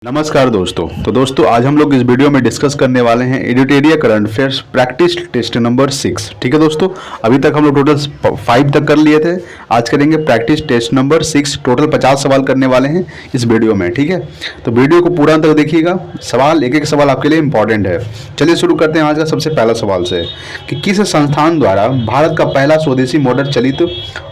नमस्कार दोस्तों। तो दोस्तों आज हम लोग इस वीडियो में डिस्कस करने वाले हैं editorial current affairs practice test number 6। ठीक है दोस्तों, अभी तक हम लोग टोटल 5 तक कर लिए थे। आज करेंगे प्रैक्टिस टेस्ट नंबर 6। टोटल 50 सवाल करने वाले हैं इस वीडियो में। ठीक है, तो वीडियो को पूरा तक देखिएगा। सवाल एक एक सवाल आपके लिए इंपॉर्टेंट है। चलिए शुरू करते हैं आज का सबसे पहला सवाल से कि किस संस्थान द्वारा भारत का पहला स्वदेशी मोटर चलित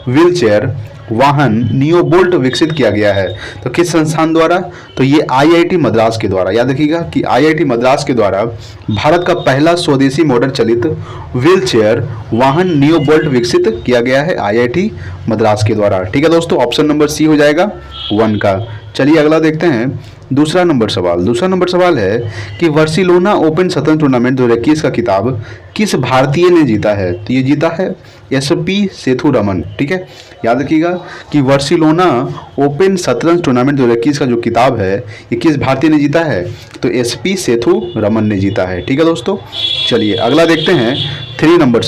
व्हील चेयर वाहन नियोबोल्ट विकसित किया गया है। तो किस संस्थान द्वारा? तो ये आईआईटी मद्रास के द्वारा। याद रखिएगा कि आईआईटी मद्रास के द्वारा भारत का पहला स्वदेशी मोटर चलित व्हील चेयर वाहन नियोबोल्ट विकसित किया गया है आईआईटी मद्रास के द्वारा। ठीक है दोस्तों, ऑप्शन नंबर सी हो जाएगा 1 का। चलिए अगला देखते हैं दूसरा नंबर सवाल है कि बार्सिलोना ओपन शतरंज टूर्नामेंट 2021 का खिताब किस भारतीय ने जीता है? तो ये जीता है एसपी सेथुरमन। ठीक है, याद रखिएगा कि बार्सिलोना ओपन शतरंज टूर्नामेंट 2021 का जो खिताब है ये किस भारतीय ने जीता है? तो एसपी सेथुरमन ने जीता है। ठीक है दोस्तों, चलिए अगला देखते हैं 3 नंबर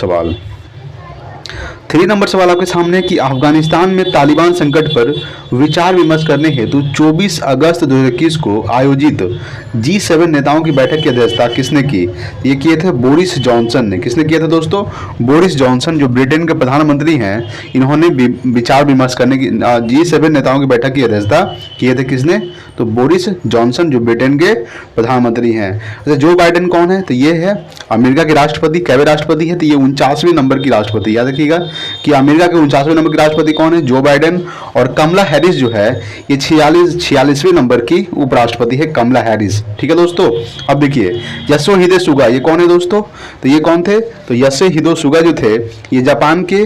सवाल आपके सामने कि अफगानिस्तान में तालिबान संकट पर विचार विमर्श करने हेतु 24 अगस्त 2021 को आयोजित G7 नेताओं की बैठक की अध्यक्षता किसने की? ये किए थे बोरिस जॉनसन ने। किसने किया था दोस्तों? बोरिस जॉनसन, जो ब्रिटेन के प्रधानमंत्री हैं। इन्होंने विचार विमर्श करने की G7 नेताओं की बैठक की अध्यक्षता किए थे। किसने? तो बोरिस जॉनसन, जो ब्रिटेन के प्रधानमंत्री हैं। अच्छा, जो बाइडेन कौन है? तो ये है अमेरिका के राष्ट्रपति। कैवे राष्ट्रपति है? तो ये 49वें नंबर की राष्ट्रपति। याद रखिएगा कि अमेरिका के 49वें नंबर के राष्ट्रपति कौन है? Joe Biden. और कमला हैरिस जो है ये 46वें नंबर की उपराष्ट्रपति है, कमला हैरिस। ठीक है दोस्तों, अब देखिए योशिहिदे सुगा, ये कौन है दोस्तों? तो ये कौन थे? तो योशिहिदे सुगा जो थे ये जापान के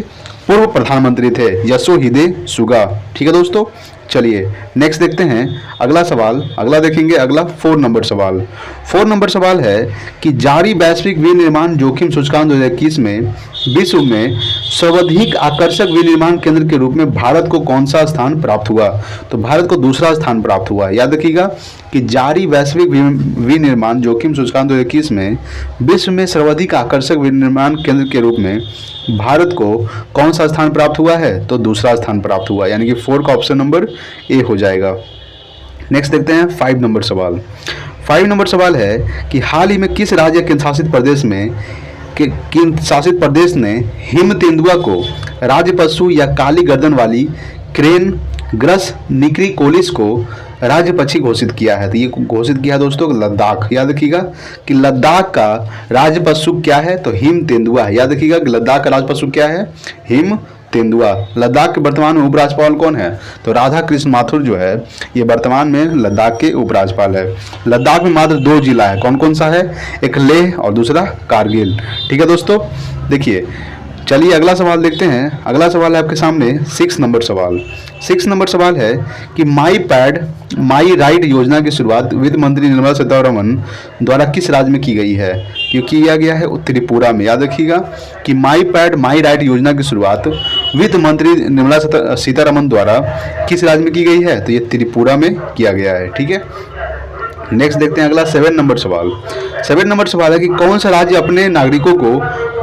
पूर्व प्रधानमंत्री थे, योशिहिदे सुगा। ठीक है दोस्तों, चलिए नेक्स्ट देखते हैं अगला सवाल। अगला देखेंगे अगला 4 नंबर सवाल है कि जारी वैश्विक विनिर्माण जोखिम सूचकांक 2021 में विश्व में सर्वाधिक आकर्षक विनिर्माण केंद्र के रूप में भारत को कौन सा स्थान प्राप्त हुआ? तो भारत को दूसरा स्थान प्राप्त हुआ। याद रखिएगा कि जारी वैश्विक विनिर्माण जोखिम सूचकांक 2021 में विश्व में सर्वाधिक आकर्षक विनिर्माण केंद्र के रूप में भारत को कौन सा स्थान प्राप्त हुआ है? तो दूसरा स्थान प्राप्त हुआ, यानी कि 4 का ऑप्शन नंबर ए हो जाएगा। नेक्स्ट देखते हैं 5 नंबर सवाल है कि हाल ही में किस राज्य केंद्रशासित प्रदेश ने हिम तेंदुआ को राज्य पशु या काली गर्दन वाली क्रेन ग्रस निक्रिकोलिस को राज्य पक्षी घोषित किया है? तो ये घोषित किया है दोस्तों लद्दाख। याद रखिएगा कि लद्दाख का राज्य पशु क्या है? तो हिम तेंदुआ है। याद रखिएगा कि लद्दाख का राज्य पशु क्या है? हिम तेंदुआ। लद्दाख के वर्तमान में उपराज्यपाल कौन है? तो राधा कृष्ण माथुर जो है ये वर्तमान में लद्दाख के उपराज्यपाल है। लद्दाख में मात्र 2 जिला है। कौन कौन सा है? एक लेह और दूसरा कारगिल। ठीक है दोस्तों, देखिए चलिए अगला सवाल देखते हैं। अगला सवाल है आपके सामने 6 नंबर सवाल है कि माई राइट योजना की शुरुआत वित्त मंत्री निर्मला सीतारमण द्वारा किस राज्य में की गई है? क्योंकि किया गया है त्रिपुरा में। याद रखिएगा कि माई राइट योजना की शुरुआत वित्त मंत्री निर्मला सीतारमण द्वारा किस राज्य में की गई है? तो ये त्रिपुरा में किया गया है। ठीक है, नेक्स्ट देखते हैं अगला 7 नंबर सवाल है कि कौन सा राज्य अपने नागरिकों को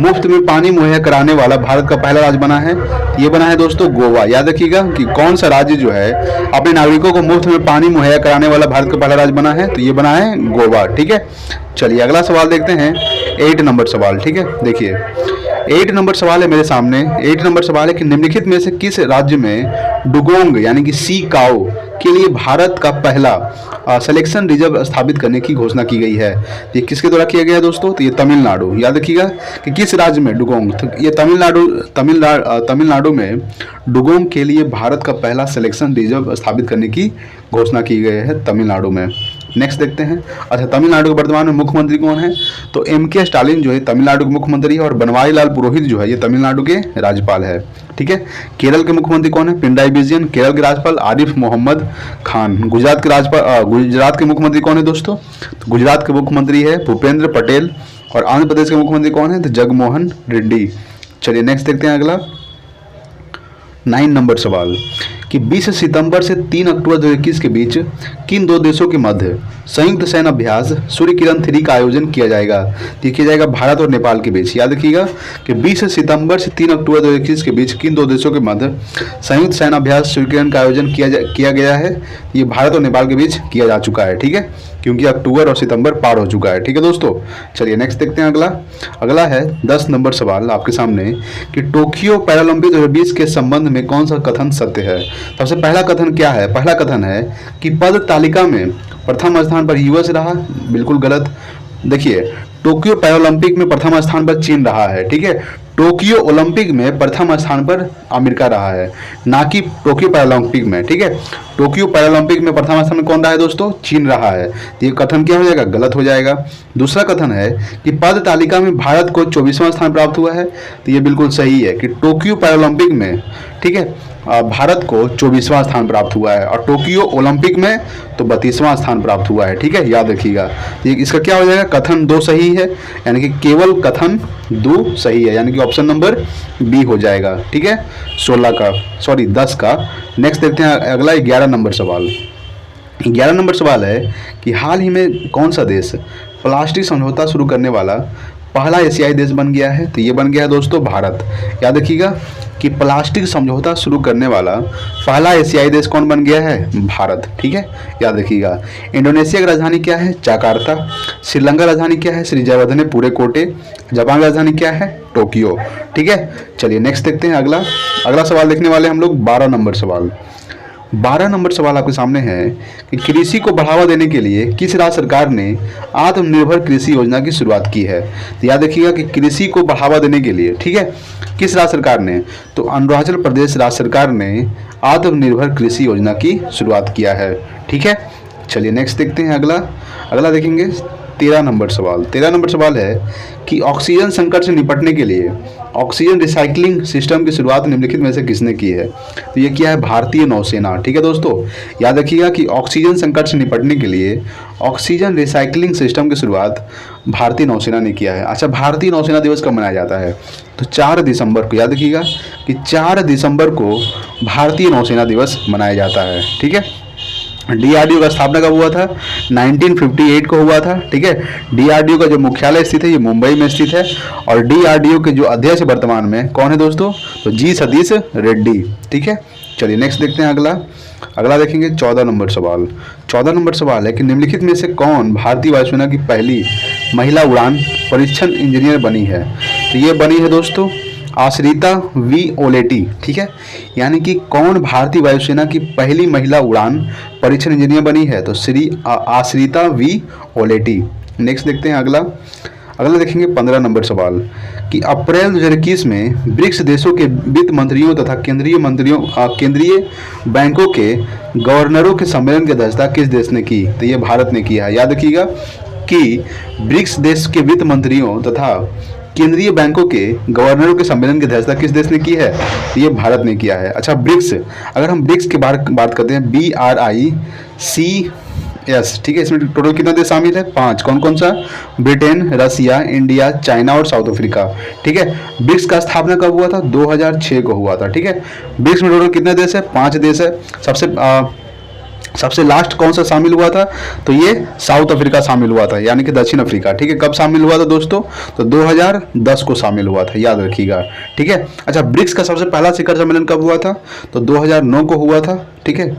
मुफ्त में पानी मुहैया कराने वाला भारत का पहला राज्य बना है? ये बना है दोस्तों गोवा। याद रखिएगा कि कौन सा राज्य जो है अपने नागरिकों को मुफ्त में पानी मुहैया कराने वाला भारत का पहला राज्य बना है? तो ये बना है गोवा। ठीक है, चलिए अगला सवाल देखते हैं 8 नंबर सवाल। ठीक है, देखिए 8 नंबर सवाल है मेरे सामने। 8 नंबर सवाल है कि निम्नलिखित में से किस राज्य में डुगोंग यानी कि सी काओ के लिए भारत का पहला सिलेक्शन रिजर्व स्थापित करने की घोषणा की गई है? ये किसके द्वारा किया गया है दोस्तों? तो ये तमिलनाडु। याद रखिएगा कि किस राज्य में डुगोंग? तो ये तमिलनाडु में डुगोंग के लिए भारत का पहला सिलेक्शन रिजर्व स्थापित करने की घोषणा की गई है तमिलनाडु में। नेक्स्ट देखते हैं। अच्छा, तमिलनाडु के वर्तमान में मुख्यमंत्री कौन है? तो एम.के. स्टालिन जो है तमिलनाडु के मुख्यमंत्री है और बनवारी लाल पुरोहित जो है ये तमिलनाडु के राज्यपाल है। ठीक है, केरल के मुख्यमंत्री कौन है? पिनराई विजयन। केरल के राज्यपाल आरिफ मोहम्मद खान। गुजरात के मुख्यमंत्री कौन है दोस्तों? तो गुजरात के मुख्यमंत्री है भूपेंद्र पटेल। और आंध्र प्रदेश के मुख्यमंत्री कौन है? तो जगनमोहन रेड्डी। चलिए नेक्स्ट देखते हैं अगला 9 नंबर सवाल कि कि 20 सितंबर से 3 अक्टूबर 2021 के बीच किन दो देशों के मध्य संयुक्त सैन्य अभ्यास सूर्य किरण 3 का आयोजन किया जाएगा? तो ये किया जाएगा भारत और नेपाल के बीच। याद रखिएगा कि 20 सितंबर से 3 अक्टूबर 2021 के बीच किन दो देशों के मध्य संयुक्त सैन्य अभ्यास सूर्य किरण का आयोजन किया गया है? ये भारत और नेपाल के बीच किया जा चुका है, ठीक है, क्योंकि अक्टूबर और सितंबर पार हो चुका है, ठीक है दोस्तों। चलिए नेक्स्ट देखते हैं अगला है 10 नंबर सवाल आपके सामने कि टोक्यो पैरालंपिक 2020 के संबंध में कौन सा कथन सत्य है? सबसे पहला कथन क्या है? पहला कथन है कि पद तालिका में प्रथम स्थान पर यूएस रहा, बिल्कुल गलत। देखिए, टोक्यो पैरालंपिक में प्रथम स्थान पर चीन रहा है, ठीक है। टोक्यो ओलंपिक में प्रथम स्थान पर अमेरिका रहा है, ना कि टोक्यो पैरालंपिक में, ठीक है। टोक्यो पैरालंपिक में प्रथम स्थान में कौन रहा है दोस्तों? चीन रहा है। ये कथन क्या हो जाएगा? गलत हो जाएगा। दूसरा कथन है कि पद तालिका में भारत को 24वां स्थान प्राप्त हुआ है, तो ये बिल्कुल सही है कि टोक्यो पैरालंपिक में, ठीक है, भारत को 24वां स्थान प्राप्त हुआ है और टोक्यो ओलंपिक में तो 32वां स्थान प्राप्त हुआ है, ठीक है, याद रखिएगा। इसका क्या हो जाएगा? कथन 2 सही है, यानी कि केवल कथन 2 सही है, यानी कि ऑप्शन नंबर बी हो जाएगा, ठीक है, 10 का। नेक्स्ट देखते हैं अगला 11 नंबर सवाल। 11 नंबर सवाल है कि हाल ही में कौन सा देश प्लास्टिक समझौता शुरू करने वाला पहला एशियाई देश बन गया है? तो ये बन गया है दोस्तों भारत। याद रखिएगा कि प्लास्टिक समझौता शुरू करने वाला पहला एशियाई देश कौन बन गया है? भारत, ठीक है, याद रखिएगा। इंडोनेशिया की राजधानी क्या है? जकार्ता। श्रीलंका राजधानी क्या है? श्री जयवर्धने पूरे कोटे। जापान राजधानी क्या है? टोक्यो, ठीक है। चलिए नेक्स्ट देखते हैं अगला सवाल देखने वाले हम लोग 12 नंबर सवाल। 12 नंबर सवाल आपके सामने है कि कृषि को बढ़ावा देने के लिए किस राज्य सरकार ने आत्मनिर्भर कृषि योजना की शुरुआत की है? तो याद रखिएगा कि कृषि को बढ़ावा देने के लिए, ठीक है, किस राज्य सरकार ने? तो अरुणाचल प्रदेश राज्य सरकार ने आत्मनिर्भर कृषि योजना की शुरुआत किया है, ठीक है। चलिए नेक्स्ट देखते हैं अगला देखेंगे 13 नंबर सवाल। 13 नंबर सवाल है कि ऑक्सीजन संकट से निपटने के लिए ऑक्सीजन रिसाइकलिंग सिस्टम की शुरुआत निम्नलिखित में से किसने की है? तो ये क्या है? भारतीय नौसेना, ठीक है दोस्तों। याद रखिएगा कि ऑक्सीजन संकट से निपटने के लिए ऑक्सीजन रिसाइकलिंग सिस्टम की शुरुआत भारतीय नौसेना ने किया है। अच्छा, भारतीय नौसेना दिवस कब मनाया जाता है? तो 4 दिसंबर को। याद रखिएगा कि 4 दिसंबर को भारतीय नौसेना दिवस मनाया जाता है, ठीक है। डीआरडीओ का स्थापना कब हुआ था? 1958 को हुआ था, ठीक है। डीआरडीओ का जो मुख्यालय स्थित है ये मुंबई में स्थित है और डीआरडीओ के जो अध्यक्ष वर्तमान में कौन है दोस्तों? तो जी सतीश रेड्डी, ठीक है। चलिए नेक्स्ट देखते हैं अगला देखेंगे 14 नंबर सवाल। 14 नंबर सवाल है कि निम्नलिखित में से कौन भारतीय वायुसेना की पहली महिला उड़ान परीक्षण इंजीनियर बनी है? तो ये बनी है दोस्तों आश्रिता वी ओलेटी, ठीक है। यानी कि कौन भारतीय वायुसेना की पहली महिला उड़ान परीक्षण इंजीनियर बनी है? तो श्री आश्रिता वी ओलेटी। नेक्स्ट देखते हैं अगला देखेंगे 15 नंबर सवाल कि अप्रैल 2021 में ब्रिक्स देशों के वित्त मंत्रियों तथा केंद्रीय बैंकों के गवर्नरों के सम्मेलन की अध्यक्षता किस देश ने की? तो ये भारत ने किया है। याद रखिएगा कि ब्रिक्स देश के वित्त मंत्रियों तथा केंद्रीय बैंकों के गवर्नरों के सम्मेलन की अध्यक्षता किस देश ने की है? ये भारत ने किया है। अच्छा, ब्रिक्स, अगर हम ब्रिक्स की बात करते हैं, BRICS, ठीक है, इसमें टोटल कितना देश शामिल है? 5। कौन कौन सा? ब्रिटेन, रसिया, इंडिया, चाइना और साउथ अफ्रीका, ठीक है। ब्रिक्स का स्थापना कब हुआ था? 2006 को हुआ था, ठीक है। ब्रिक्स में टोटल कितने देश है? 5 देश है। सबसे लास्ट कौन सा शामिल हुआ था? तो ये साउथ अफ्रीका शामिल हुआ था, यानी कि दक्षिण अफ्रीका, ठीक है। कब शामिल हुआ था दोस्तों? तो 2010 को शामिल हुआ था, याद रखिएगा, ठीक है। अच्छा, ब्रिक्स का सबसे पहला शिखर सम्मेलन कब हुआ था? तो 2009 को हुआ था, ठीक है।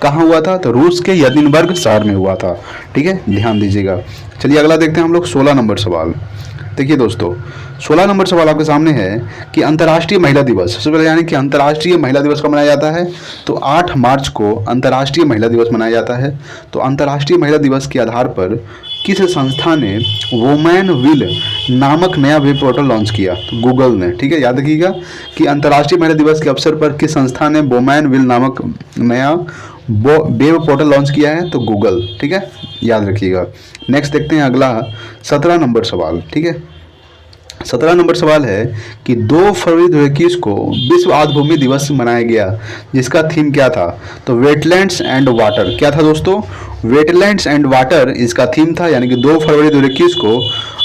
कहाँ हुआ था? तो रूस के यदिनबर्ग शहर में हुआ था, ठीक है, ध्यान दीजिएगा। चलिए अगला देखते हैं हम लोग 16 नंबर सवाल। देखिए दोस्तों, 16 नंबर सवाल आपके सामने है कि अंतर्राष्ट्रीय महिला दिवस, सबसे पहले यानी कि अंतर्राष्ट्रीय महिला दिवस कब मनाया जाता है? तो 8 मार्च को अंतर्राष्ट्रीय महिला दिवस मनाया जाता है। तो अंतर्राष्ट्रीय महिला दिवस के आधार पर किस संस्था ने वुमेन विल नामक नया वेब पोर्टल लॉन्च किया? तो गूगल ने, ठीक है। याद रखिएगा कि अंतर्राष्ट्रीय महिला दिवस के अवसर पर किस संस्था ने वुमेन विल नामक नया वेब पोर्टल लॉन्च किया है? तो गूगल, ठीक है, याद रखिएगा। नेक्स्ट देखते हैं अगला 17 नंबर सवाल, ठीक है। 17 नंबर सवाल है कि 2 फरवरी 2021 को विश्व आर्द्रभूमि दिवस मनाया गया, जिसका थीम क्या था? तो वेटलैंड्स एंड वाटर। क्या था दोस्तों? वेटलैंड्स एंड वाटर इसका थीम था, यानी कि 2 फरवरी 2021 को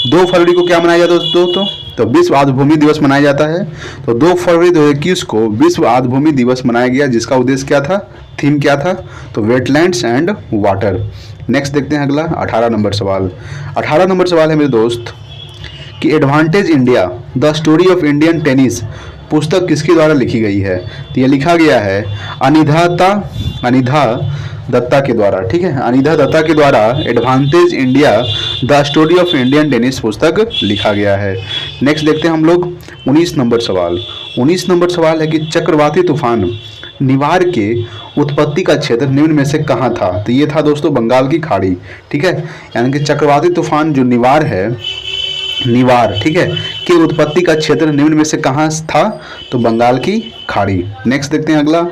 2 फरवरी को क्या मनाया जाता है दोस्तों? तो तो विश्व आर्द्रभूमि दिवस मनाया जाता है। तो 2 फरवरी 2021 को विश्व आर्द्रभूमि दिवस मनाया गया, जिसका उद्देश्य क्या था, थीम क्या था, तो वेटलैंड्स एंड वाटर। नेक्स्ट देखते हैं अगला 18 नंबर सवाल। 18 नंबर सवाल है मेरे दोस्त कि advantage India the story of Indian tennis पुस्तक किसके द्वारा लिखी गई है। तो ये लिखा गया है अनिधा दत्ता के द्वारा। ठीक है, अनिधा दत्ता के द्वारा advantage India the story of Indian tennis पुस्तक लिखा गया है। नेक्स्ट देखते हैं हम लोग 19 नंबर सवाल। 19 नंबर सवाल है कि चक्रवाती तूफान निवार के उत्पत्ति का क्षेत्र निम्न में से कहाँ था। तो ये था दोस्तों बंगाल की खाड़ी। ठीक है, यानी कि चक्रवाती तूफान जो निवार है, निवार ठीक है, की उत्पत्ति का क्षेत्र निम्न में से कहाँ था, तो बंगाल की खाड़ी। नेक्स्ट देखते हैं अगला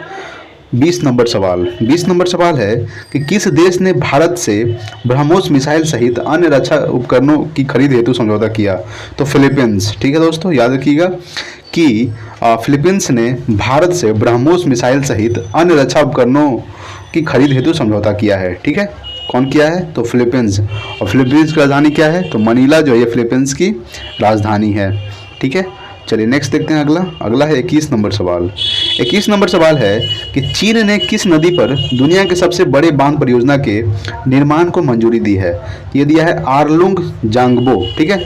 20 नंबर सवाल। 20 नंबर सवाल है कि किस देश ने भारत से ब्रह्मोस मिसाइल सहित अन्य रक्षा उपकरणों की खरीद हेतु समझौता किया। तो फिलीपींस। ठीक है दोस्तों, याद रखिएगा कि फिलीपींस ने भारत से ब्रह्मोस मिसाइल सहित अन्य रक्षा उपकरणों की खरीद हेतु समझौता किया है। ठीक है, कौन किया है, तो फिलीपींस। और फिलीपींस की राजधानी क्या है, तो मनीला जो है फिलीपींस की राजधानी है। ठीक है, चलिए नेक्स्ट देखते हैं अगला है 21 नंबर सवाल। 21 नंबर सवाल है कि चीन ने किस नदी पर दुनिया के सबसे बड़े बांध परियोजना के निर्माण को मंजूरी दी है। ये दिया है आरलुंग जांगबो। ठीक है,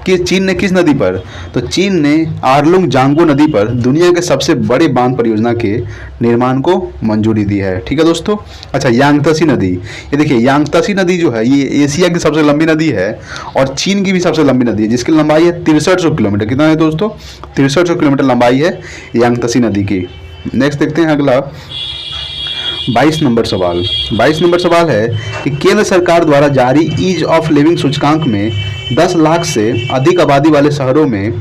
कि चीन ने किस नदी पर, तो चीन ने आरलुंग जांगबो नदी पर दुनिया के सबसे बड़े बांध परियोजना के निर्माण को मंजूरी दी है। ठीक है दोस्तों। अच्छा, यांगत्से नदी, ये देखिए यांगत्से नदी जो है ये एशिया की सबसे लंबी नदी है और चीन की भी सबसे लंबी नदी है, जिसकी लंबाई है 6300 किलोमीटर। कितना है दोस्तों, 6300 किलोमीटर लंबाई है यांगत्से नदी की। नेक्स्ट देखते हैं अगला 22 नंबर सवाल। 22 नंबर सवाल है कि केंद्र सरकार द्वारा जारी ईज ऑफ लिविंग सूचकांक में 10 लाख से अधिक आबादी वाले शहरों में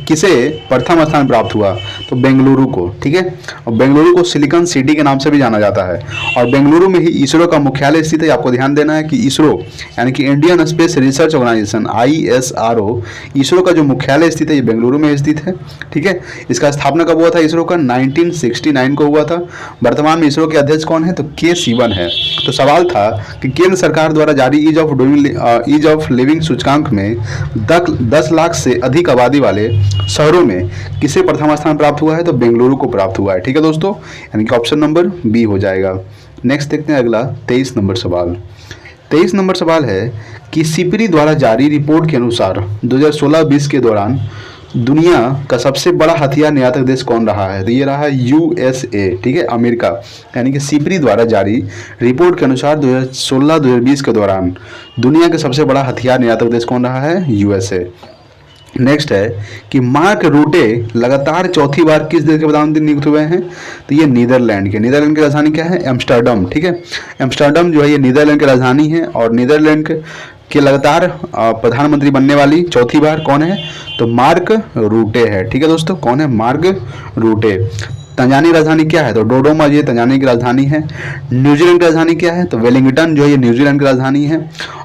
किसे प्रथम स्थान प्राप्त हुआ, तो बेंगलुरु को। ठीक है, और बेंगलुरु को सिलिकॉन सिटी के नाम से भी जाना जाता है और बेंगलुरु में ही इसरो का मुख्यालय स्थित है। आपको ध्यान देना है कि इसरो यानी कि Indian space research organisation ISRO, ISRO का जो मुख्यालय स्थित है ये बेंगलुरु में स्थित है। ठीक है, इसका स्थापना कब हुआ था, इसरो का 1969 को हुआ था। वर्तमान में इसरो के अध्यक्ष कौन है, तो K Sivan है। तो सवाल था कि केंद्र सरकार द्वारा जारी ईज ऑफ लिविंग सूचकांक में 10 लाख से अधिक आबादी वाले शहरों में किसे प्रथम स्थान प्राप्त हुआ है, तो बेंगलुरु को प्राप्त हुआ है। ठीक है दोस्तों, यानी कि ऑप्शन नंबर बी हो जाएगा। नेक्स्ट देखते हैं अगला 23 नंबर सवाल। 23 नंबर सवाल है कि सिपरी द्वारा जारी रिपोर्ट के अनुसार 2016-20 के दौरान दुनिया का सबसे बड़ा हथियार निर्यातक देश कौन रहा है, तो ये रहा है USA। ठीक है, अमेरिका। यानी कि सिपरी द्वारा जारी रिपोर्ट के अनुसार 2016-2020 के दौरान दुनिया का सबसे बड़ा हथियार निर्यातक देश कौन रहा है, USA। नेक्स्ट है कि मार्क रूटे लगातार चौथी बार किस देश के प्रधानमंत्री नियुक्त हुए हैं, तो ये नीदरलैंड के। नीदरलैंड की राजधानी क्या है, एम्स्टर्डम। ठीक है, एम्स्टर्डम जो है ये नीदरलैंड की राजधानी है और नीदरलैंड के लगातार प्रधानमंत्री बनने वाली चौथी बार कौन है, तो मार्क रूटे है। ठीक है दोस्तों, कौन है, मार्क रूटे। तंजानी राजधानी क्या है, तो डोडोमा ये तंजानी की राजधानी है। न्यूजीलैंड की राजधानी क्या है, तो वेलिंगटन जो है ये न्यूजीलैंड की राजधानी है।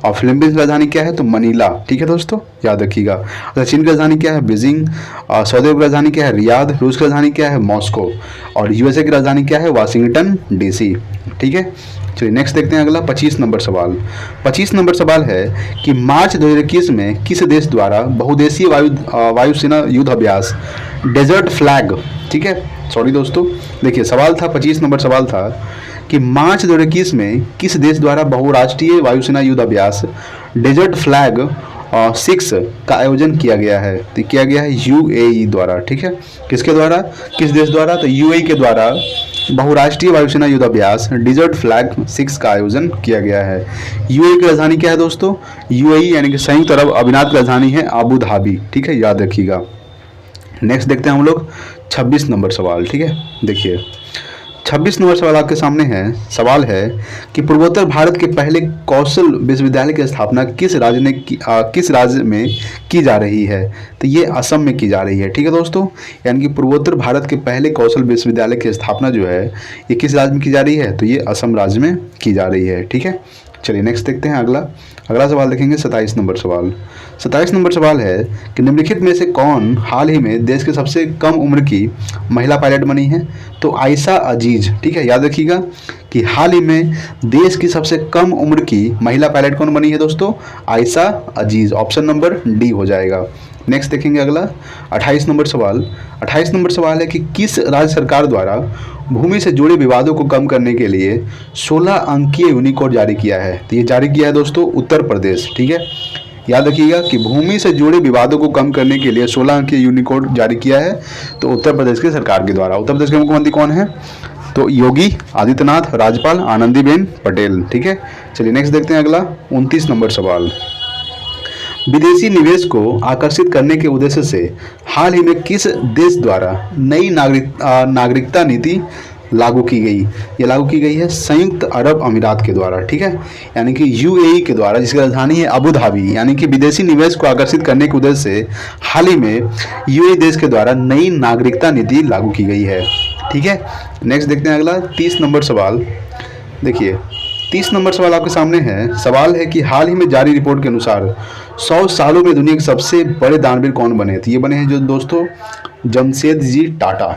और फिलीपींस की राजधानी क्या है, तो मनीला। ठीक है दोस्तों, याद रखिएगा। चीन की राजधानी क्या है, बीजिंग। सऊदी अरब की राजधानी क्या है, रियाद। रूस की राजधानी क्या है, मॉस्को। और USA की राजधानी क्या है, वाशिंगटन DC। ठीक है, चलिए नेक्स्ट देखते हैं अगला 25 नंबर सवाल। 25 नंबर सवाल है कि मार्च 2021 में किस देश द्वारा बहुदेशीय वायुसेना युद्ध अभ्यास डेजर्ट फ्लैग, ठीक है, सॉरी दोस्तों, देखिए सवाल था 25 नंबर सवाल था कि मार्च 2021 में किस देश द्वारा बहुराष्ट्रीय वायुसेना युद्ध अभ्यास डेजर्ट फ्लैग 6 का आयोजन किया गया है, तो किया गया है UAE द्वारा। ठीक है, किसके द्वारा, किस देश द्वारा, तो UAE के द्वारा बहुराष्ट्रीय वायुसेना युद्ध अभ्यास डेजर्ट फ्लैग 6 का आयोजन किया गया है। UAE की राजधानी क्या है दोस्तों, UAE यानी कि संयुक्त अरब अमीरात की राजधानी है अबू धाबी। ठीक है, याद रखिएगा। नेक्स्ट देखते हैं हम लोग 26 नंबर सवाल। ठीक है, देखिए 26 नंबर सवाल आपके सामने है। सवाल है कि पूर्वोत्तर भारत के पहले कौशल विश्वविद्यालय की स्थापना किस राज्य में की जा रही है, तो ये असम में की जा रही है। ठीक है दोस्तों, यानी कि पूर्वोत्तर भारत के पहले कौशल विश्वविद्यालय की स्थापना जो है ये किस राज्य में की जा रही है, तो ये असम राज्य में की जा रही है। ठीक है, चलिए नेक्स्ट देखते हैं अगला सवाल देखेंगे 27 नंबर सवाल। 27 नंबर सवाल है कि निम्नलिखित में से कौन हाल ही में देश के सबसे कम उम्र की महिला पायलट बनी है, तो आयशा अजीज। ठीक है, याद रखिएगा कि कि हाल ही में देश की सबसे कम उम्र की महिला पायलट कौन बनी है दोस्तों? आयशा अजीज। ऑप्शन नंबर डी हो जाएगा। नेक्स्ट देखेंगे अगला 28 नंबर सवाल। 28 नंबर सवाल है कि किस राज्य सरकार द्वारा भूमि से जुड़े विवादों को कम करने के लिए 16 अंकीय यूनिकोड जारी किया है? तो ये जारी किया है दोस्तों उत्तर प्रदेश। ठीक है, याद रखिएगा कि भूमि से जुड़े विवादों को कम करने के लिए 16 अंकीय यूनिकोड जारी किया है तो उत्तर प्रदेश की सरकार के द्वारा। उत्तर प्रदेश के मुख्यमंत्री कौन है? तो योगी आदित्यनाथ, राज्यपाल आनंदीबेन पटेल। ठीक है, चलिए नेक्स्ट देखते हैं अगला 29 नंबर सवाल। विदेशी निवेश को आकर्षित करने के उद्देश्य से हाल ही में किस देश द्वारा नई नागरिकता नीति लागू की गई? ये लागू की गई है संयुक्त अरब अमीरात के द्वारा। ठीक है, यानी कि यूएई के द्वारा, जिसकी राजधानी है अबू धाबी। यानी कि विदेशी निवेश को आकर्षित करने के उद्देश्य से हाल ही में यूएई देश के द्वारा नई नागरिकता नीति लागू की गई है। ठीक है, नेक्स्ट देखते हैं अगला 30 नंबर सवाल। देखिए 30 नंबर सवाल आपके सामने है। सवाल है कि हाल ही में जारी रिपोर्ट के अनुसार 100 सालों में दुनिया के सबसे बड़े दानवीर कौन बने? तो ये बने हैं जो दोस्तों जमशेदजी टाटा।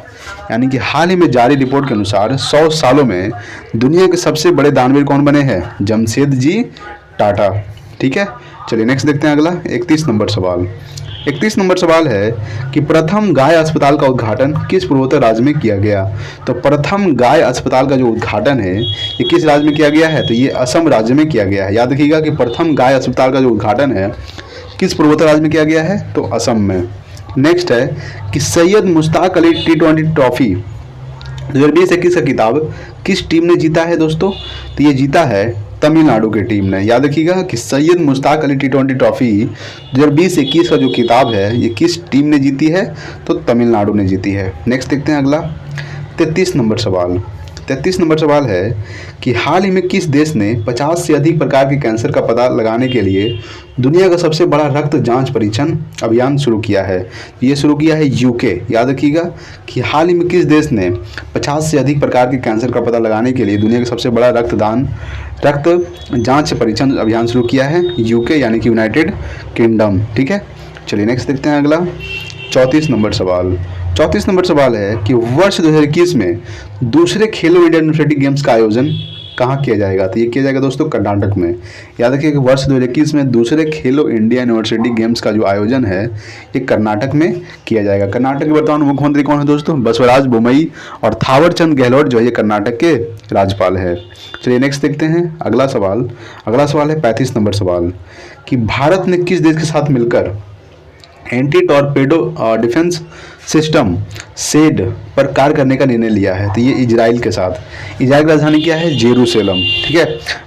यानी कि हाल ही में जारी रिपोर्ट के अनुसार 100 सालों में दुनिया के सबसे बड़े दानवीर कौन बने हैं? जमशेदजी टाटा। ठीक है, चलिए नेक्स्ट देखते हैं अगला 31 नंबर सवाल। 31 नंबर सवाल है कि प्रथम गाय अस्पताल का उद्घाटन किस पूर्वोत्तर राज्य में किया गया? तो प्रथम गाय अस्पताल का जो उद्घाटन है ये किस राज्य में किया गया है? तो ये असम राज्य में किया गया है। याद रखिएगा कि प्रथम गाय अस्पताल का जो उद्घाटन है किस पूर्वोत्तर राज्य में किया गया है? तो असम में। नेक्स्ट है कि सैयद मुश्ताक अली T20 ट्रॉफी 2020-21 का खिताब किस टीम ने जीता है दोस्तों? तो ये जीता है तमिलनाडु की टीम ने। याद रखिएगा कि सैयद मुश्ताक अली T20 ट्रॉफी 2020-21 का जो खिताब है ये किस टीम ने जीती है? तो तमिलनाडु ने जीती है। नेक्स्ट देखते हैं अगला 33 नंबर सवाल। 33 नंबर सवाल है कि हाल ही में किस देश ने 50 से अधिक प्रकार के कैंसर का पता लगाने के लिए दुनिया का सबसे बड़ा रक्त जांच परीक्षण अभियान शुरू किया है? ये शुरू किया है यूके। याद रखिएगा कि हाल ही में किस देश ने 50 से अधिक प्रकार के कैंसर का पता लगाने के लिए दुनिया का सबसे बड़ा रक्त जांच परीक्षण अभियान शुरू किया है? यूके यानी कि यूनाइटेड किंगडम। ठीक है, चलिए नेक्स्ट देखते हैं अगला 34 नंबर सवाल। 34 नंबर सवाल है कि वर्ष 2021 में दूसरे खेलो इंडिया यूनिवर्सिटी गेम्स का आयोजन कहाँ किया जाएगा? तो ये किया जाएगा दोस्तों कर्नाटक में। याद रखिए कि वर्ष 2021 में दूसरे खेलो इंडिया यूनिवर्सिटी गेम्स का जो आयोजन है ये कर्नाटक में किया जाएगा। कर्नाटक के वर्तमान मुख्यमंत्री कौन है दोस्तों? बसवराज बोम्मई। और थावरचंद गहलोत जो है ये कर्नाटक के राज्यपाल है। चलिए नेक्स्ट देखते हैं अगला सवाल। अगला सवाल है 35 नंबर सवाल कि भारत ने किस देश के साथ मिलकर anti torpedo defence system said पर कार्य करने का निर्णय लिया है? तो ये इजराइल के साथ। इजराइल की राजधानी क्या है? जेरूसलम। ठीक है,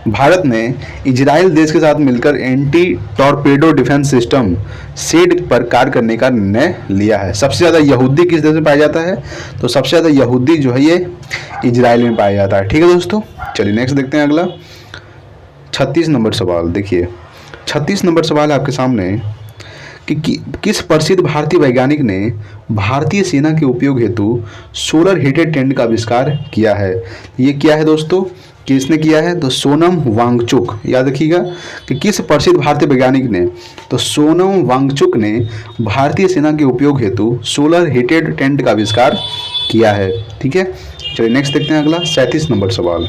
भारत ने इजराइल देश के साथ मिलकर anti torpedo defence system said पर कार्य करने का निर्णय लिया है। सबसे ज़्यादा यहूदी किस देश में पाया जाता है? तो सबसे ज़्यादा यहूदी जो है ये इजराइल में पाया जाता है। ठीक है दोस्तों, चलिए नेक्स्ट देखते हैं अगला 36 नंबर सवाल। देखिए 36 नंबर सवाल है आपके सामने कि किस प्रसिद्ध भारतीय वैज्ञानिक ने भारतीय सेना के उपयोग हेतु सोलर हीटेड टेंट का आविष्कार किया है? ये क्या है दोस्तों? किसने किया है? तो सोनम वांगचुक। याद रखिएगा कि किस प्रसिद्ध भारतीय वैज्ञानिक ने? तो सोनम वांगचुक ने भारतीय सेना के उपयोग हेतु सोलर हीटेड टेंट का आविष्कार किया है। ठीक है, चलिए नेक्स्ट देखते हैं अगला 37 नंबर सवाल।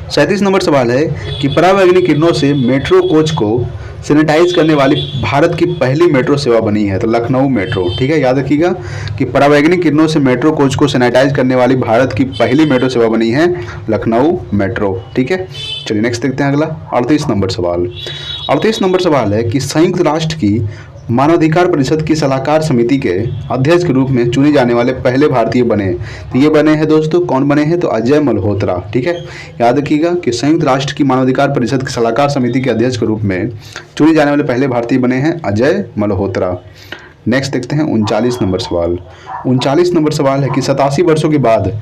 37 नंबर सवाल है कि परावैंगनी किरणों से मेट्रो कोच को सैनिटाइज करने वाली भारत की पहली मेट्रो सेवा बनी है? तो लखनऊ मेट्रो। ठीक है, याद रखिएगा कि परावैंगनी किरणों से मेट्रो कोच को सैनिटाइज करने वाली भारत की पहली मेट्रो सेवा बनी है लखनऊ मेट्रो। ठीक है, चलिए नेक्स्ट देखते हैं अगला 38 नंबर सवाल। 38 नंबर सवाल है कि संयुक्त राष्ट्र की मानवाधिकार परिषद की सलाहकार समिति के अध्यक्ष के रूप में चुने जाने वाले पहले भारतीय बने? तो ये बने हैं दोस्तों, कौन बने हैं? तो अजय मल्होत्रा। ठीक है, याद रखिएगा कि संयुक्त राष्ट्र की मानवाधिकार परिषद की सलाहकार समिति के अध्यक्ष के रूप में चुने जाने वाले पहले भारतीय बने हैं अजय मल्होत्रा। नेक्स्ट देखते हैं 39 नंबर सवाल। 39 नंबर सवाल है कि 87 वर्षों के बाद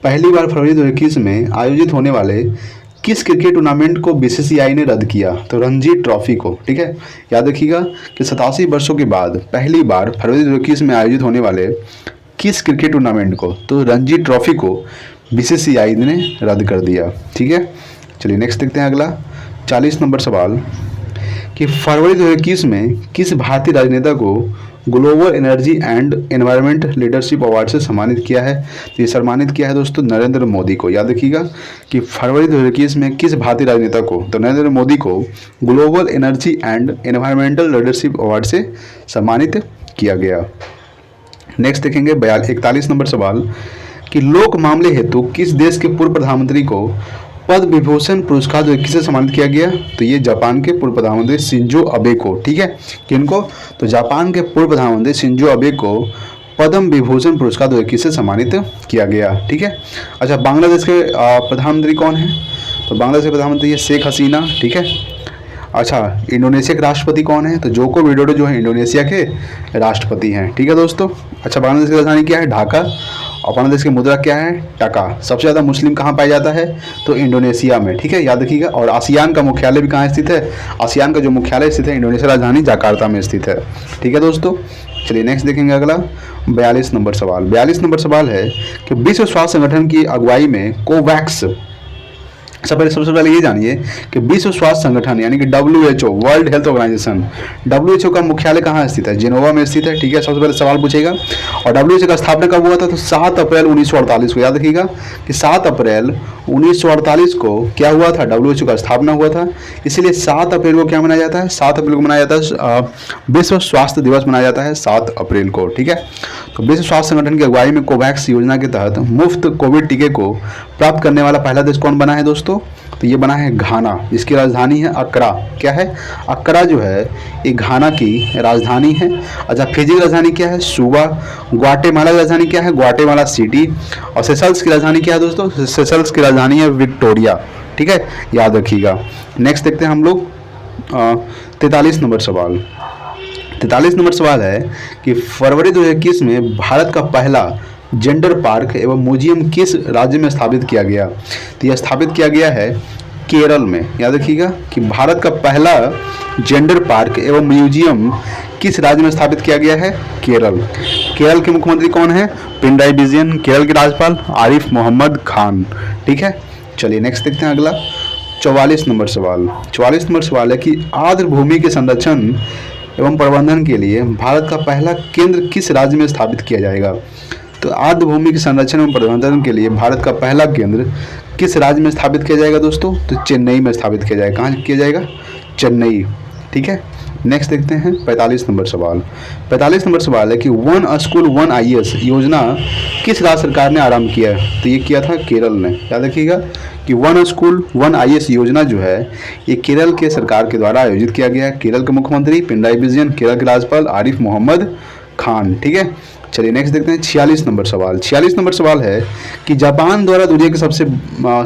पहली बार फरवरी 2021 में आयोजित होने वाले किस क्रिकेट टूर्नामेंट को बीसीसीआई ने रद्द किया? तो रणजी ट्रॉफी को। ठीक है, याद रखिएगा कि 87 वर्षों के बाद पहली बार फरवरी 2021 में आयोजित होने वाले किस क्रिकेट टूर्नामेंट को? तो रणजी ट्रॉफी को बीसीसीआई ने रद्द कर दिया। ठीक है, चलिए नेक्स्ट देखते हैं अगला 40 नंबर सवाल कि फरवरी 2021 में किस भारतीय राजनेता को global energy and environment leadership award से सम्मानित किया है। तो ये सम्मानित किया है दोस्तों नरेंद्र मोदी को। याद रखिएगा कि फरवरी 2021 में किस भारतीय राजनेता को, तो नरेंद्र मोदी को global energy and environmental leadership award से सम्मानित किया गया। नेक्स्ट देखेंगे 41 नंबर सवाल कि लोक मामले हेतु किस देश के पूर्व प्रधानमंत्री को पद्म विभूषण पुरस्कार 2021 से सम्मानित किया गया? तो ये जापान के पूर्व प्रधानमंत्री शिंजो अबे को, ठीक है, किनको? तो जापान के पूर्व प्रधानमंत्री शिंजो अबे को पद्म विभूषण पुरस्कार 2021 से सम्मानित किया गया, ठीक है। अच्छा, बांग्लादेश के प्रधानमंत्री कौन है? तो बांग्लादेश के प्रधानमंत्री है शेख हसीना, ठीक है। अच्छा, इंडोनेशिया के राष्ट्रपति कौन है? तो जोको विडोडो जो है इंडोनेशिया के राष्ट्रपति हैं, ठीक है दोस्तों। अच्छा, बांग्लादेश की राजधानी क्या है? ढाका। और बांग्लादेश की मुद्रा क्या है? टका। सबसे ज़्यादा मुस्लिम कहाँ पाया जाता है? तो इंडोनेशिया में, ठीक है, याद रखिएगा। और आसियान का मुख्यालय भी कहाँ स्थित है? आसियान का जो मुख्यालय स्थित है इंडोनेशिया राजधानी जकार्ता में स्थित है, ठीक है दोस्तों। चलिए नेक्स्ट देखेंगे अगला 42 नंबर सवाल। 42 नंबर सवाल है कि विश्व स्वास्थ्य संगठन की अगुवाई में कोवैक्स, सबसे पहले ये जानिए कि विश्व स्वास्थ्य संगठन यानी कि WHO world health organisation, WHO का मुख्यालय कहाँ स्थित है? जिनेवा में स्थित है, ठीक है। सबसे पहले सवाल पूछेगा। और WHO का स्थापना कब हुआ था? तो 7 अप्रैल 1948 को। याद रखिएगा कि 7 अप्रैल 1948 को क्या हुआ था? WHO का स्थापना हुआ था। इसीलिए 7 अप्रैल को क्या मनाया जाता है? 7 अप्रैल को मनाया जाता है विश्व स्वास्थ्य दिवस मनाया जाता है 7 अप्रैल को, ठीक है। तो विश्व स्वास्थ्य संगठन की अगुवाई में कोवैक्स योजना के तहत मुफ्त कोविड टीके को प्राप्त करने वाला पहला देश कौन बना है दोस्तों? तो ये बना है घाना, जिसकी राजधानी है अक्रा। क्या है? अक्रा जो है ये घाना की राजधानी है। अच्छा, फिजी की राजधानी क्या है? सुबा। ग्वाटेमाला की राजधानी क्या है? Guatemala city. और सेशल्स की राजधानी क्या है दोस्तों? सेशल्स की राजधानी है विक्टोरिया, ठीक है, याद रखिएगा। नेक्स्ट देखते हैं हम लोग 43 नंबर सवाल। 43 नंबर सवाल है कि फरवरी 2021 में भारत का पहला जेंडर पार्क एवं म्यूजियम किस राज्य में स्थापित किया गया? तो यह स्थापित किया गया है केरल में। याद रखिएगा कि भारत का पहला जेंडर पार्क एवं म्यूजियम किस राज्य में स्थापित किया गया है? केरल। केरल के मुख्यमंत्री कौन है? पिनराई विजयन। केरल के राज्यपाल आरिफ मोहम्मद खान, ठीक है। चलिए नेक्स्ट देखते हैं अगला 44 नंबर सवाल। 44 नंबर सवाल है कि आर्द्र भूमि के संरक्षण एवं प्रबंधन के लिए भारत का पहला केंद्र किस राज्य में स्थापित किया जाएगा? तो आर्द्र भूमि के संरक्षण एवं प्रबंधन के लिए भारत का पहला केंद्र किस राज्य में स्थापित किया जाएगा दोस्तों? तो चेन्नई में स्थापित किया जाएगा। कहाँ किया जाएगा? चेन्नई, ठीक है। नेक्स्ट देखते हैं 45 नंबर सवाल। 45 नंबर सवाल है कि 1 स्कूल 1 IAS योजना किस राज्य सरकार ने आरंभ किया है? तो ये किया था केरल ने। याद रखिएगा कि 1 स्कूल 1 IAS योजना जो है ये केरल के सरकार के द्वारा आयोजित किया गया है। केरल के मुख्यमंत्री पिनराई विजयन, केरल के राज्यपाल आरिफ मोहम्मद खान, ठीक है। चलिए नेक्स्ट देखते हैं 46 नंबर सवाल। 46 नंबर सवाल है कि जापान द्वारा दुनिया के सबसे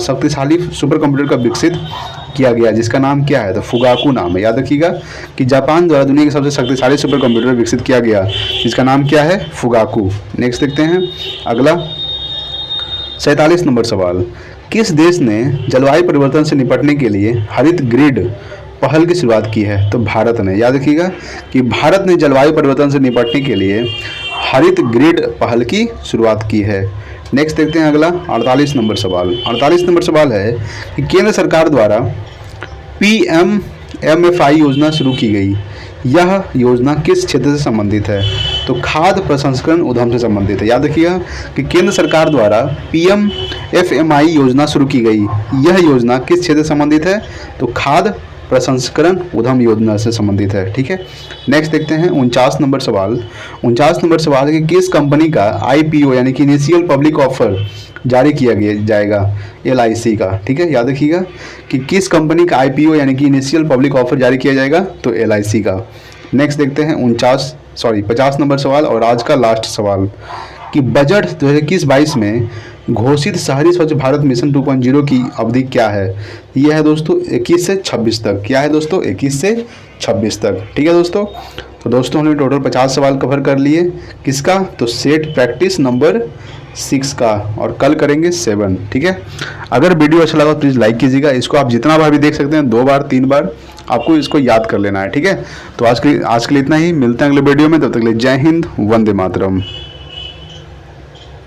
शक्तिशाली सुपर कंप्यूटर का विकसित किया गया, जिसका नाम क्या है? तो फुगाकू नाम है। याद रखिएगा कि जापान द्वारा दुनिया के सबसे शक्तिशाली सुपर कंप्यूटर विकसित किया गया, जिसका नाम क्या है? फुगाकू। नेक्स्ट देखते हैं अगला 47 नंबर सवाल। किस देश ने जलवायु परिवर्तन से निपटने के लिए हरित ग्रिड पहल की शुरुआत की है? तो भारत ने। याद रखिएगा कि भारत ने जलवायु परिवर्तन से निपटने के लिए हरित ग्रिड पहल की शुरुआत की है। नेक्स्ट देखते हैं अगला 48 नंबर सवाल। 48 नंबर सवाल है कि केंद्र सरकार द्वारा PMFI योजना शुरू की गई, यह योजना किस क्षेत्र से संबंधित है? तो खाद्य प्रसंस्करण उद्यम से संबंधित है। याद रखिएगा कि केंद्र सरकार द्वारा PMFMI योजना शुरू की गई, यह योजना किस क्षेत्र से संबंधित है? तो खाद्य प्रसंस्करण उद्यम योजना से संबंधित है, ठीक है। नेक्स्ट देखते हैं 49 नंबर सवाल। 49 नंबर सवाल है कि किस कंपनी का IPO यानी कि इनिशियल पब्लिक ऑफर जारी किया जाएगा? LIC का, ठीक है। याद रखिएगा कि किस कंपनी का IPO यानी कि इनिशियल पब्लिक ऑफर जारी किया जाएगा? तो LIC का। नेक्स्ट देखते हैं 50 नंबर सवाल और आज का लास्ट सवाल कि बजट 2021-22 में घोषित शहरी स्वच्छ भारत मिशन 2.0 की अवधि क्या है? यह है दोस्तों 21 से 26 तक। क्या है दोस्तों? 21 से 26 तक, ठीक है दोस्तों। तो दोस्तों हमने टोटल 50 सवाल कवर कर लिए। किसका? तो सेट प्रैक्टिस नंबर 6 का, और कल करेंगे 7, ठीक है। अगर वीडियो अच्छा लगा तो प्लीज़ लाइक कीजिएगा। इसको आप जितना बार भी देख सकते हैं, 2 बार 3 बार, आपको इसको याद कर लेना है, ठीक है। तो आज के लिए इतना ही। मिलते हैं अगले वीडियो में, तब तक के लिए जय हिंद, वंदे मातरम।